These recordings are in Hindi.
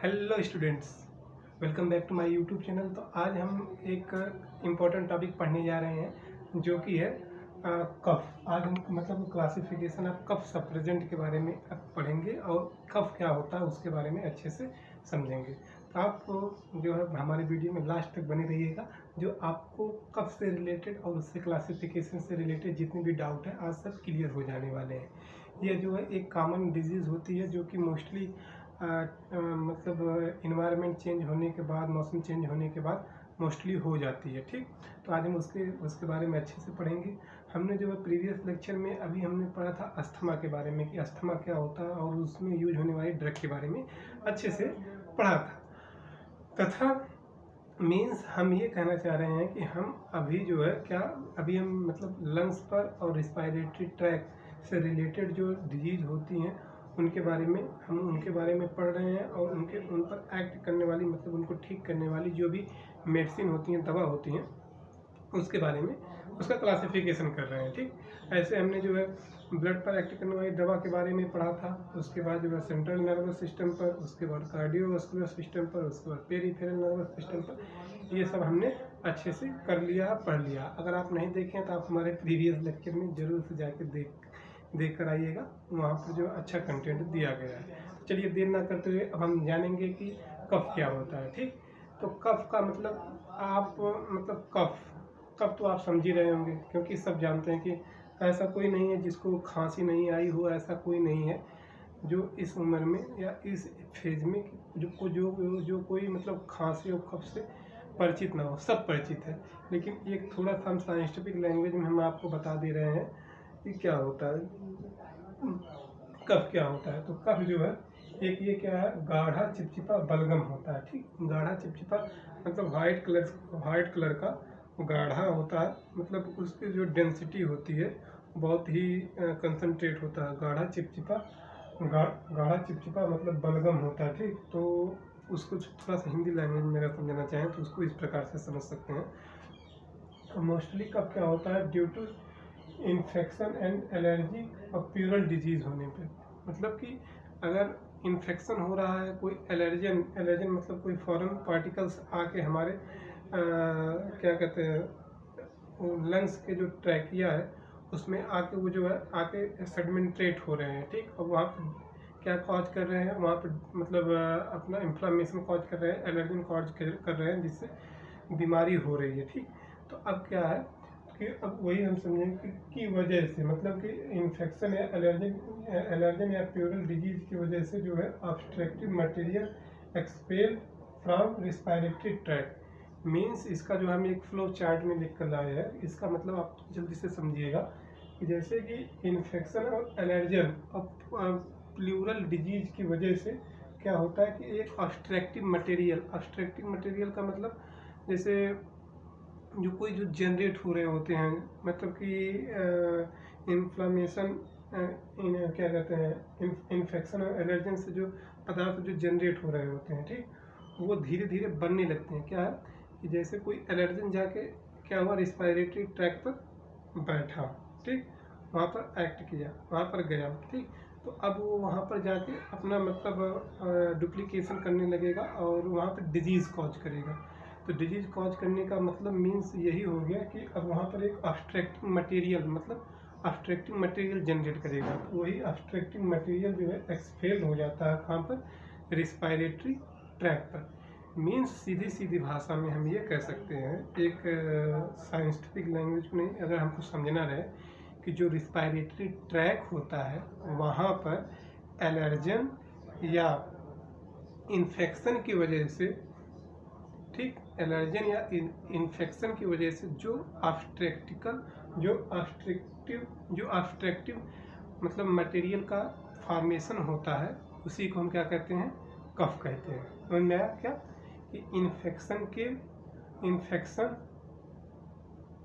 Hello students, welcome back to my YouTube channel. तो आज हम एक इम्पॉर्टेंट टॉपिक पढ़ने जा रहे हैं जो कि है कफ। आज हम मतलब क्लासिफिकेशन ऑफ कफ सब प्रेजेंट के बारे में अब पढ़ेंगे और कफ क्या होता है उसके बारे में अच्छे से समझेंगे। तो आप जो है हमारे वीडियो में लास्ट तक बने रहिएगा। जो आपको कफ से रिलेटेड और उससे क्लासिफिकेशन से रिलेटेड जितने भी डाउट है आज सब क्लियर हो जाने वाले हैं। ये जो है एक कॉमन डिजीज़ होती है जो कि मोस्टली मतलब इन्वायरमेंट चेंज होने के बाद, मौसम चेंज होने के बाद मोस्टली हो जाती है। ठीक, तो आज हम उसके बारे में अच्छे से पढ़ेंगे। हमने जो है प्रीवियस लेक्चर में अभी हमने पढ़ा था अस्थमा के बारे में कि अस्थमा क्या होता है और उसमें यूज होने वाली ड्रग के बारे में अच्छे से पढ़ा था। तथा मीन्स हम ये कहना चाह रहे हैं कि हम अभी जो है अभी हम मतलब लंग्स पर और रिस्पायरेटरी ट्रैक से रिलेटेड जो डिजीज़ होती हैं उनके बारे में पढ़ रहे हैं और उन पर एक्ट करने वाली मतलब उनको ठीक करने वाली जो भी मेडिसिन होती हैं, दवा होती हैं, उसके बारे में उसका क्लासिफिकेशन कर रहे हैं। ठीक, ऐसे हमने जो है ब्लड पर एक्ट करने वाली दवा के बारे में पढ़ा था। उसके बाद जो है सेंट्रल नर्वस सिस्टम पर, उसके बाद कार्डियोवास्कुलर सिस्टम पर, उसके बाद पेरिफेरल नर्वस सिस्टम पर, ये सब हमने अच्छे से कर लिया, पढ़ लिया। अगर आप नहीं देखें तो आप हमारे प्रीवियस लेक्चर में ज़रूर से जाकर देख कर आइएगा, वहाँ पर जो अच्छा कंटेंट दिया गया है। चलिए देर ना करते हुए अब हम जानेंगे कि कफ क्या होता है। ठीक, तो कफ का मतलब कफ तो आप समझ ही रहे होंगे क्योंकि सब जानते हैं कि ऐसा कोई नहीं है जिसको खांसी नहीं आई हो, ऐसा कोई नहीं है जो इस उम्र में या इस फेज में जो कोई मतलब खांसी और कफ से परिचित ना हो। सब परिचित है, लेकिन एक थोड़ा सा हम साइंटिफिक लैंग्वेज में हम आपको बता दे रहे हैं कि क्या होता है, कफ क्या होता है। तो कफ जो है एक ये क्या है, गाढ़ा चिपचिपा बलगम होता है। ठीक, गाढ़ा चिपचिपा मतलब वाइट कलर का गाढ़ा होता है, मतलब उसकी जो डेंसिटी होती है बहुत ही कंसंट्रेट होता है। गाढ़ा चिपचिपा मतलब बलगम होता है। ठीक, तो उसको थोड़ा सा हिंदी लैंग्वेज में अगर समझना चाहें तो उसको इस प्रकार से समझ सकते हैं। मोस्टली कफ क्या होता है, due to infection and allergy और प्यूरल डिजीज़ होने पे, मतलब कि अगर इन्फेक्शन हो रहा है, कोई एलर्जन मतलब कोई फॉरेन पार्टिकल्स आके हमारे क्या कहते हैं लंग्स के जो ट्रैकिया है उसमें आके वो जो है आके सेडिमेंट्रेट हो रहे हैं। ठीक, और वहाँ पर क्या कॉज कर रहे हैं, वहाँ पर मतलब अपना इन्फ्लामेशन कॉज कर रहे हैं, एलर्जन कॉज कर रहे हैं, जिससे बीमारी हो रही है। ठीक, तो अब क्या है कि अब वही हम समझेंगे कि वजह से मतलब कि इन्फेक्शन या एलर्जन या प्यूरल डिजीज की वजह से जो है obstructive material expel from respiratory track. Means इसका जो हम एक फ्लो चार्ट में लिख कर लाए हैं, इसका मतलब आप जल्दी से समझिएगा कि जैसे कि इन्फेक्शन और एलर्जन और प्लूरल डिजीज की वजह से क्या होता है कि एक ऑब्स्ट्रक्टिव मटेरियल का मतलब जैसे जो जनरेट हो रहे होते हैं, मतलब कि इन्फ्लामेशन क्या कहते हैं इन्फेक्शन और एलर्जन से जो पदार्थ जो जनरेट हो रहे होते हैं, ठीक, वो धीरे धीरे बनने लगते हैं। क्या है कि जैसे कोई एलर्जन जाके क्या हुआ, रिस्पायरेटरी ट्रैक पर बैठा, ठीक, वहाँ पर एक्ट किया, वहाँ पर गया, ठीक, तो अब वो वहाँ पर जाके अपना मतलब डुप्लीकेशन करने लगेगा और वहाँ पर डिजीज़ कॉज करेगा। तो डिजीज़ कॉज करने का मतलब मीन्स यही हो गया कि अब वहाँ पर एक ऑब्स्ट्रक्टिव मटेरियल जनरेट करेगा। तो वही ऑब्स्ट्रक्टिव मटेरियल जो है एक्सपेल हो जाता है कहाँ पर, रिस्पायरेटरी ट्रैक पर। मीन्स सीधी भाषा में हम ये कह सकते हैं, एक साइंटिफिक लैंग्वेज में अगर हमको समझना रहे कि जो रिस्पायरेटरी ट्रैक होता है वहाँ पर एलर्जन या इन्फेक्शन की वजह से, ठीक, एलर्जन या इन्फेक्शन की वजह से जो ऑब्स्ट्रक्टिव मतलब मटेरियल का फॉर्मेशन होता है उसी को हम क्या कहते हैं, कफ कहते हैं। समझ में आया क्या कि इन्फेक्शन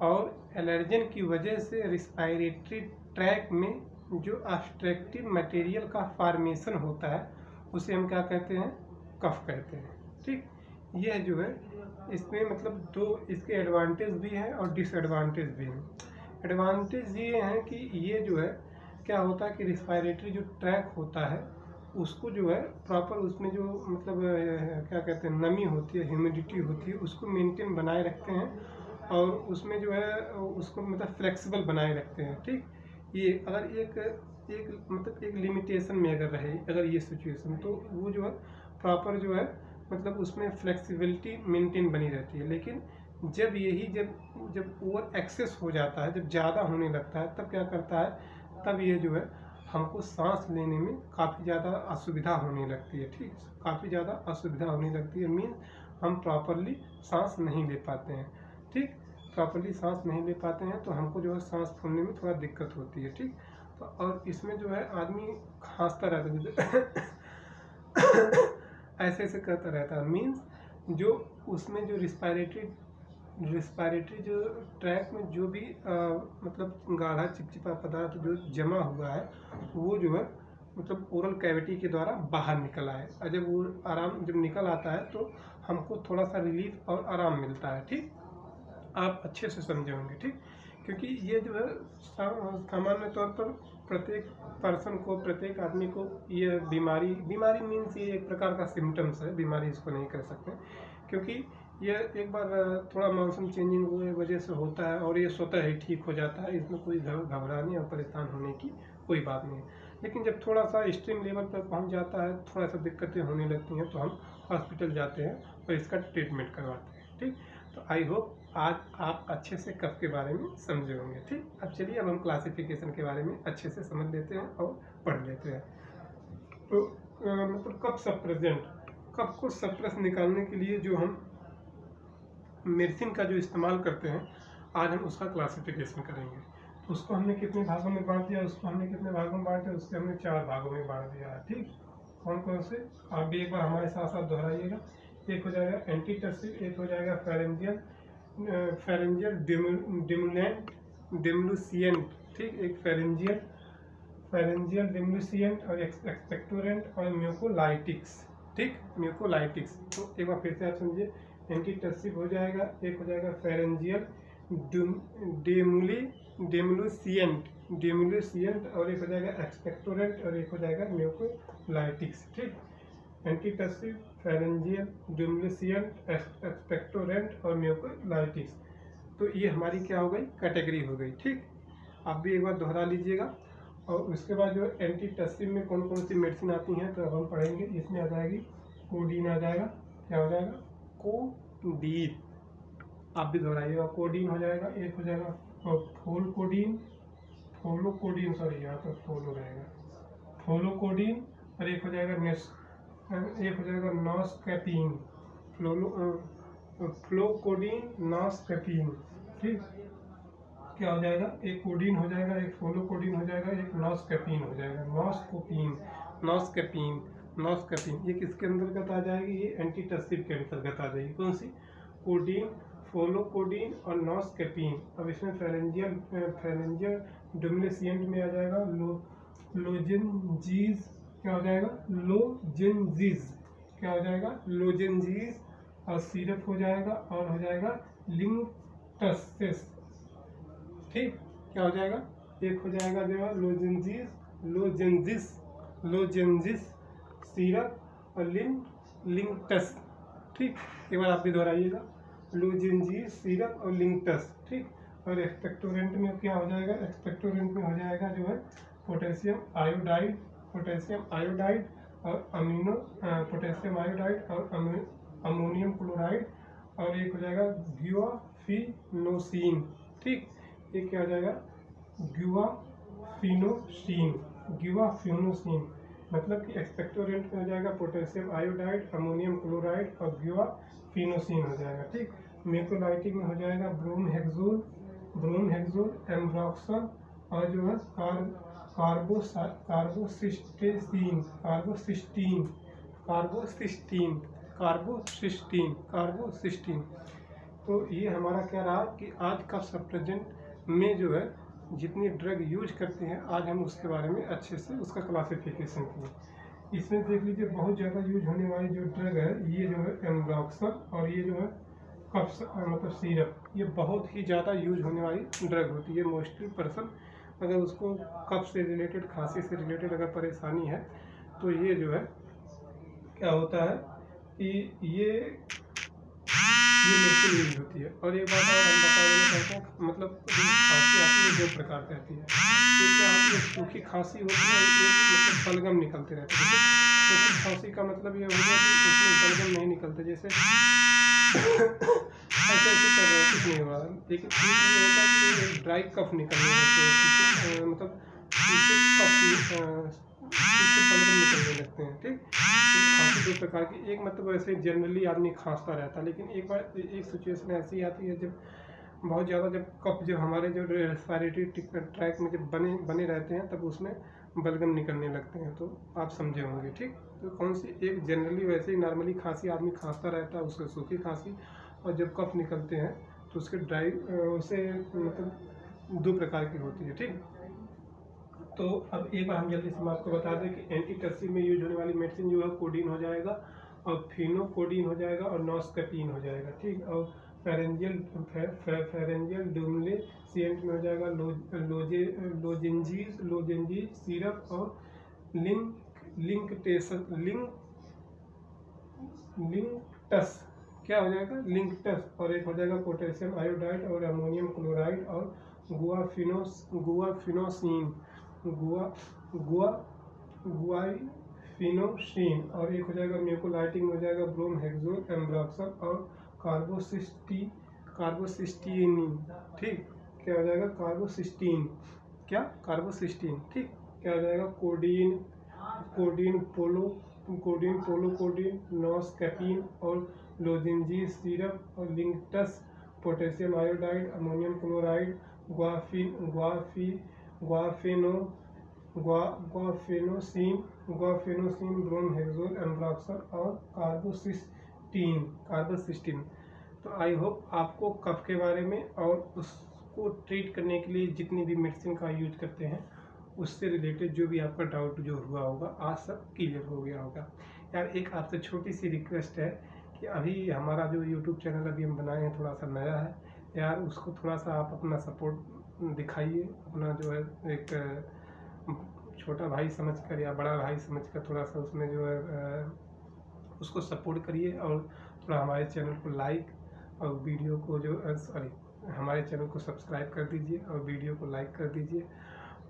और एलर्जन की वजह से रिस्पायरेटरी ट्रैक में जो ऑब्स्ट्रक्टिव मटेरियल का फॉर्मेशन होता है उसे हम क्या कहते हैं, कफ कहते हैं। ठीक, यह जो है इसमें मतलब दो इसके एडवांटेज भी हैं और डिसएडवांटेज भी हैं। एडवांटेज ये हैं कि ये जो है क्या होता है कि रिस्पायरेटरी जो ट्रैक होता है उसको जो है प्रॉपर उसमें जो मतलब क्या कहते हैं नमी होती है, ह्यूमिडिटी होती है, उसको मेंटेन बनाए रखते हैं और उसमें जो है उसको मतलब फ्लेक्सिबल बनाए रखते हैं। ठीक, ये अगर एक मतलब एक लिमिटेशन में अगर रहे अगर ये सिचुएशन, तो वो जो है प्रॉपर जो है मतलब उसमें फ्लेक्सिबिलिटी मेंटेन बनी रहती है। लेकिन जब यही जब ओवर एक्सेस हो जाता है, जब ज़्यादा होने लगता है, तब क्या करता है, तब ये जो है हमको सांस लेने में काफ़ी ज़्यादा असुविधा होने लगती है। ठीक, काफ़ी ज़्यादा असुविधा होने लगती है, मीन हम प्रॉपरली सांस नहीं ले पाते हैं। ठीक, प्रॉपरली सांस नहीं ले पाते हैं तो हमको जो है सांस फूलने में थोड़ा दिक्कत होती है। ठीक, तो और इसमें जो है आदमी खांसता रहता है ऐसे ऐसे करता रहता है, मीन्स जो उसमें जो रिस्पायरेटरी जो ट्रैक में जो भी मतलब गाढ़ा चिपचिपा पदार्थ जो जमा हुआ है, वो जो है मतलब ओरल कैविटी के द्वारा बाहर निकल आए, और जब वो जब निकल आता है तो हमको थोड़ा सा रिलीफ और आराम मिलता है। ठीक, आप अच्छे से समझे होंगे। ठीक, क्योंकि ये जो है सामान्य तौर पर प्रत्येक पर्सन को, प्रत्येक आदमी को ये बीमारी मीन्स ये एक प्रकार का सिम्टम्स है, बीमारी इसको नहीं कर सकते, क्योंकि ये एक बार थोड़ा मौसम चेंजिंग हुए वजह से होता है और ये स्वतः ही ठीक हो जाता है, इसमें कोई घबराने और परेशान होने की कोई बात नहीं है। लेकिन जब थोड़ा सा एक्सट्रीम लेवल पर पहुंच जाता है, थोड़ा सा दिक्कतें होने लगती हैं, तो हम हॉस्पिटल जाते हैं और इसका ट्रीटमेंट करवाते हैं। ठीक, तो आई होप आज आप अच्छे से कफ के बारे में समझे होंगे। ठीक, अब चलिए अब हम क्लासिफिकेशन के बारे में अच्छे से समझ लेते हैं और पढ़ लेते हैं। तो मतलब कफ को सप्रेस निकालने के लिए जो हम मेडिसिन का जो इस्तेमाल करते हैं, आज हम उसका क्लासिफिकेशन करेंगे। उसको हमने कितने भागों में बांट दिया, उसको हमने 4 भागों में बांट दिया है। ठीक, कौन कौन से, आप भी एक बार हमारे साथ साथ दोहराइएगा। एक हो जाएगा एंटीटर्सिव, एक हो जाएगा फेरेंजियल डिमुलेंट, ठीक, एक फेरेंजियल डिमुलेंट और एक्सपेक्टोरेंट और म्यूकोलाइटिक्स। ठीक, म्यूकोलाइटिक्स। तो एक बार फिर से आप समझिए, एंटीटर्सिव हो जाएगा, एक हो जाएगा फेरेंजियल डेमुलेसिएंट और एक हो जाएगा एक्सपेक्टोरेंट और एक हो जाएगा म्यूकोलाइटिक्स। ठीक, एंटीटर्सिव, फेरेंजियल, डेमुलेसिएंट, एक्सपेक्टोरेंट और म्यूकोलाइटिक्स। तो ये हमारी क्या हो गई, कैटेगरी हो गई। ठीक, आप भी एक बार दोहरा लीजिएगा। और उसके बाद जो एंटीटर्सिव में कौन कौन सी मेडिसिन आती हैं तो हम पढ़ेंगे। इसमें आ जाएगी कोडीन, आ जाएगा, क्या हो जाएगा, कोडीन। आप भी दोहराइएगा, कोडीन हो जाएगा, एक हो जाएगा फोलोकोडीन, सॉरी यहाँ तो फोलो रहेगा, फोलोकोडीन, और एक हो जाएगा नॉस्कैपीन, फ्लोकोडीन, नॉस्कैपीन। ठीक, क्या हो जाएगा, एक कोडीन हो जाएगा, एक फोलोकोडीन हो जाएगा, एक नॉस्कैपीन हो जाएगा, नॉस्कैपीन। ये किसके अंतर्गत आ जाएगी, ये एंटीटर्सिव के अंतर्गत आ जाएगी। कौन सी, कोडीन, फोलोकोडीन और नॉस्कैपीन। अब इसमें फेरेंजियल डिमुलेसिएंट में आ जाएगा लोजेंजीज, क्या हो जाएगा, लोजेंजीज, और सिरप हो जाएगा, और हो जाएगा लिंटसेस। ठीक, क्या हो जाएगा, एक हो जाएगा जो है लोजेंजिस सिरप और लिंटस। ठीक, एक बार आप भी दोहराइएगा, लोजेंजिस सिरप और लिंटस। ठीक, और एक्सपेक्टोरेंट में क्या हो जाएगा, एक्सपेक्टोरेंट में हो जाएगा जो है पोटेशियम आयोडाइड और अमोनियम क्लोराइड, और एक हो जाएगा ग्यूआफिनोसिन। ठीक, ये क्या हो जाएगा, ग्यूआफिनोसिन, मतलब कि एक्सपेक्टोरेंट में हो जाएगा पोटेशियम आयोडाइड, अमोनियम क्लोराइड और ग्यूआफिनोसिन हो जाएगा। ठीक, म्यूकोलाइटिक में हो जाएगा ब्रोमहेक्सोल, एम्ब्रॉक्सल, और जो है कार्बोसिस्टीन। तो ये हमारा क्या रहा कि आज का सप्लीमेंट में जो है जितनी ड्रग यूज करते हैं, आज हम उसके बारे में अच्छे से उसका क्लासिफिकेशन किए। इसमें देख लीजिए बहुत ज़्यादा यूज होने वाली जो ड्रग है, ये जो है एम्ब्रॉक्सल, और ये जो है कफ मतलब सिरप, ये बहुत ही ज़्यादा यूज होने वाली ड्रग होती है। मोस्टली पर्सन अगर उसको कफ से रिलेटेड, खांसी से रिलेटेड अगर परेशानी है, तो ये जो है क्या होता है कि ये बिल्कुल यूज होती है। और एक बात और हम बता देना चाहते हैं, मतलब खांसी आती है 2 प्रकार से आती है। एक क्या होती है सूखी खांसी होती है, एक मतलब बलगम निकलते रहते हैं। सूखी खांसी का मतलब ये हो गया कि उसमें बलगम नहीं निकलते, जैसे ऐसे ऐसे कर रहे हैं कुछ नहीं हो रहा। लेकिन एक ये होता है कि ड्राई कफ निकलने लगते हैं, मतलब बलगम निकलने लगते हैं। ठीक, खांसी 2 प्रकार की, एक मतलब वैसे जनरली आदमी खांसता रहता है, लेकिन एक बार एक सिचुएशन ऐसी आती है जब बहुत ज़्यादा जब कफ जो हमारे जो रेस्पिरेटरी ट्रैक में जब बने रहते हैं तब उसमें बलगम निकलने लगते हैं, तो आप समझे होंगे। ठीक, तो कौन सी एक जनरली वैसे ही नॉर्मली खांसी आदमी खांसता रहता है, उसको सूखी खांसी, और जब कफ निकलते हैं तो उसके ड्राई उसे मतलब 2 प्रकार की होती है। ठीक, तो अब एक बार हम जल्दी से मैं आपको बता दें कि एंटीटर्सिव में यूज होने वाली मेडिसिन जो है कोडीन हो जाएगा, और फिनोकोडीन हो जाएगा, और नॉस्कैपिन हो जाएगा। ठीक, और फेरेंजियल डुमलेसिएंट में हो जाएगा लोजेंजीज सिरप, और लिंकटस क्या हो जाएगा, लिंकटस, और एक हो जाएगा पोटेशियम आयोडाइड और अमोनियम क्लोराइड, और गुआफिनोसिन, और एक हो जाएगा म्यूकोलाइटिन में हो जाएगा ब्रोमहेक्सोल एम्ब्रॉक्सल, और कार्बोसिस्टीन। ठीक, क्या हो जाएगा कार्बोसिस्टीन, ठीक, क्या हो जाएगा पोलोकोडीन, नॉस्कैपिन, और लोजेंजीज सिरप, और लिंकटस, पोटेशियम आयोडाइड, अमोनियम क्लोराइड, गुआफिनोसिन, ब्रोमहेक्सोल एम्ब्रॉक्सल, और कार्बोसिस्टीन। तो आई होप आपको कफ के बारे में और उसको ट्रीट करने के लिए जितनी भी मेडिसिन का यूज करते हैं उससे रिलेटेड जो भी आपका डाउट जो हुआ होगा आज सब क्लियर हो गया होगा। यार एक आपसे छोटी सी रिक्वेस्ट है कि अभी हमारा जो यूट्यूब चैनल अभी हम बनाए हैं थोड़ा सा नया है यार, उसको थोड़ा सा आप अपना सपोर्ट दिखाइए, अपना जो है एक छोटा भाई समझकर या बड़ा भाई समझकर थोड़ा सा उसमें जो है उसको सपोर्ट करिए, और थोड़ा हमारे चैनल को लाइक और वीडियो को जो हमारे चैनल को सब्सक्राइब कर दीजिए और वीडियो को लाइक कर दीजिए।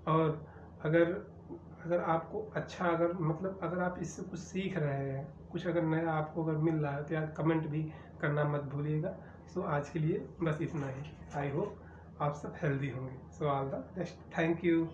और अगर आपको अच्छा अगर आप इससे कुछ सीख रहे हैं, कुछ अगर नया आपको अगर मिल रहा है तो यार कमेंट भी करना मत भूलिएगा। सो आज के लिए बस इतना ही। आई होप आप सब हेल्दी होंगे। So all the best, thank you.